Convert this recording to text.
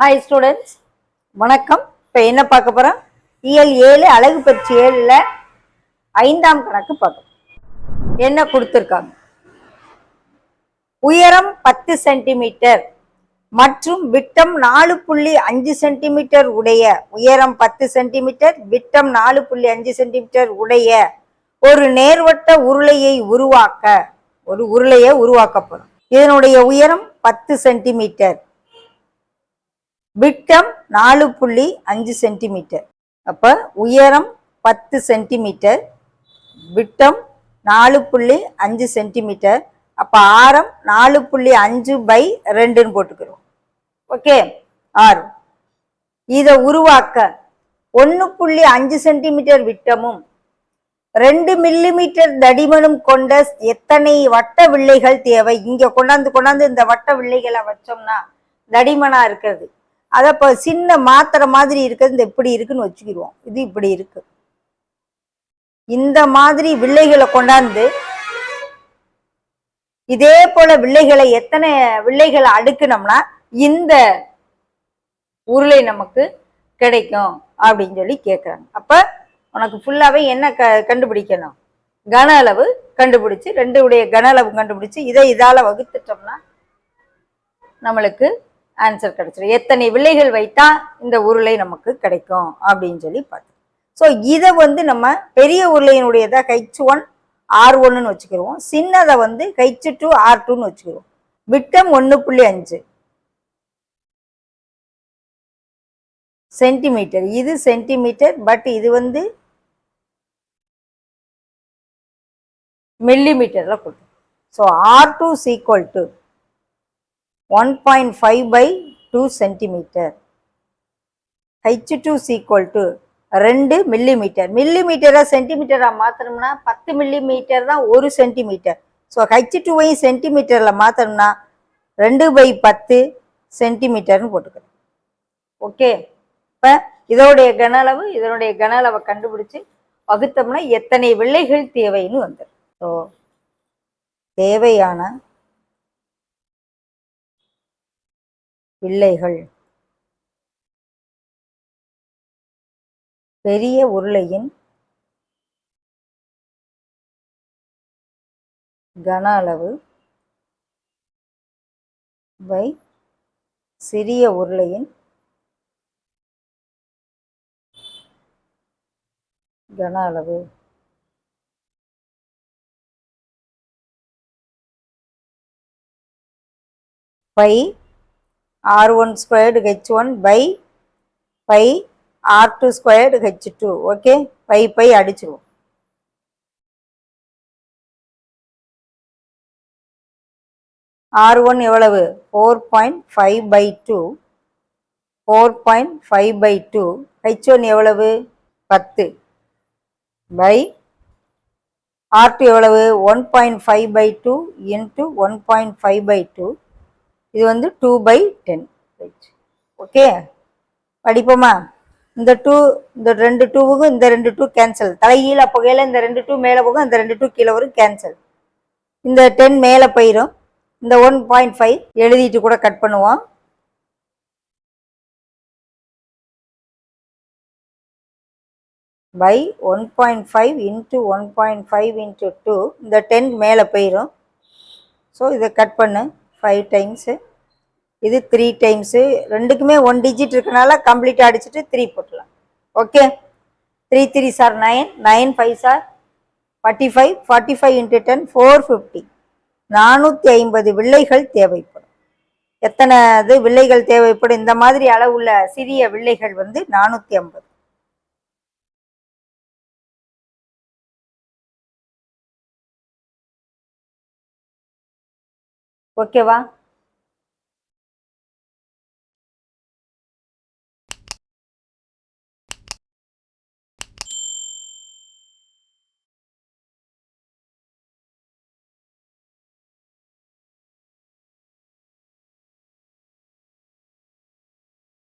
Hi students, வணக்கம். இப்போ என்ன பார்க்க போகிறோம்? இயல் 7 அலகு பயிற்சி 7ல் 5ஆம் கணக்கு பார்க்கணும். என்ன கொடுத்துருக்காங்க? உயரம் 10 சென்டிமீட்டர் மற்றும் விட்டம் 4.5 சென்டிமீட்டர் உடைய, உயரம் 10 சென்டிமீட்டர், விட்டம் 4.5 சென்டிமீட்டர் உடைய ஒரு நேர்வட்ட உருளையை உருவாக்க, ஒரு உருளையை உருவாக்க போறோம். இதனுடைய உயரம் 10 சென்டிமீட்டர், விட்டம் 4.5 சென்டிமீட்டர். அப்ப உயரம் 10 சென்டிமீட்டர், விட்டம் 4.5 சென்டிமீட்டர். அப்ப ஆரம் 4.5/2 போட்டுக்கிறோம். ஓகே, ஆரம். இதை உருவாக்க 1.5 சென்டிமீட்டர் விட்டமும் 2 மில்லிமீட்டர் தடிமனும் கொண்ட எத்தனை வட்ட வில்லைகள் தேவை? இங்க கொண்டாந்து இந்த வட்ட வில்லைகளை வச்சோம்னா தடிமனா இருக்கிறது. அத இப்போ சின்ன மாத்திரை மாதிரி இருக்கிறது இந்த இப்படி இருக்குன்னு வச்சுக்கிடுவோம். இது இப்படி இருக்கு. இந்த மாதிரி வில்லைகளை கொண்டாந்து இதே போல வில்லைகளை எத்தனை வில்லைகளை அடுக்கணும்னா இந்த உருளை நமக்கு கிடைக்கும் அப்படின்னு சொல்லி கேட்குறாங்க. அப்ப உனக்கு ஃபுல்லாவே என்ன கண்டுபிடிக்கணும்? கன அளவு கண்டுபிடிச்சு, 2 உடைய கன அளவு கண்டுபிடிச்சு இதை இதால வகுத்துட்டோம்னா நம்மளுக்கு ஆன்சர் கிடைச்சிடும். எத்தனை வில்லைகள் வைத்தா இந்த உருளை நமக்கு கிடைக்கும் அப்படின்னு சொல்லி பார்த்தோம். ஸோ இதை நம்ம பெரிய உருளையினுடையதை H1 R1ன்னு வச்சுக்கிடுவோம். சின்னதை H2 R2ன்னு வச்சுக்கிடுவோம். விட்டம் 1.5 சென்டிமீட்டர், இது சென்டிமீட்டர், பட் இது மில்லிமீட்டர்ல கொடுக்கும். So R2 = 1.5/2 centimetre. H2 = 2 millimetre. மில்லிமீட்டரா சென்டிமீட்டரா மாத்தணும்னா 10 மில்லிமீட்டர் தான் 1 சென்டிமீட்டர். ஸோ H2ஐ சென்டிமீட்டர்ல மாத்தணும்னா 2/10 சென்டிமீட்டர்னு போட்டுக்கிறோம். ஓகே, இப்ப இதோடைய கன அளவு, இதனுடைய கன அளவை கண்டுபிடிச்சு வகுத்தோம்னா எத்தனை வில்லைகள் தேவைன்னு வந்துடும். ஸோ தேவையான வில்லைகள் பெரிய உருளையின் கன அளவு பை சிறிய உருளையின் கன அளவு. Pi R1² H1 pi pi R2² H2. Okay, pi அடிச்சிருவோம். R1 எவ்வளவு? 4.5/2. 4.5/2. H1 எவ்வளவு? 10 பை R2 எவ்வளவு? 1.5/2 இன்ட்டு 1.5/2. இது 2/10. ஓகே, படிப்போமா? இந்த 2, இந்த 2 2க்கும் இந்த 2 2 கேன்சல். தலைகீழ புகையில இந்த 2 2 மேலே போகும், இந்த 2 2 கீழே வரும், கேன்சல். இந்த 10 மேலே போயிடும். இந்த 1.5 எழுதிட்டு கூட கட் பண்ணுவோம். By 1.5 into 1.5 into 2. இந்த 10 மேலே போயிடும். ஸோ இதை கட் பண்ணு 5 டைம்ஸு. இது 3 டைம்ஸு. ரெண்டுக்குமே 1 டிஜிட் இருக்கனால கம்ப்ளீட்டாக அடிச்சுட்டு 3 போட்டலாம். Okay, 3 3s are 9, 9 5s are 45, 45 into 10 450. 450 வில்லைகள் தேவைப்படும். எத்தனை வில்லைகள் தேவைப்படும்? இந்த மாதிரி அளவுள்ள சிறிய வில்லைகள் 450. ஓகேவா?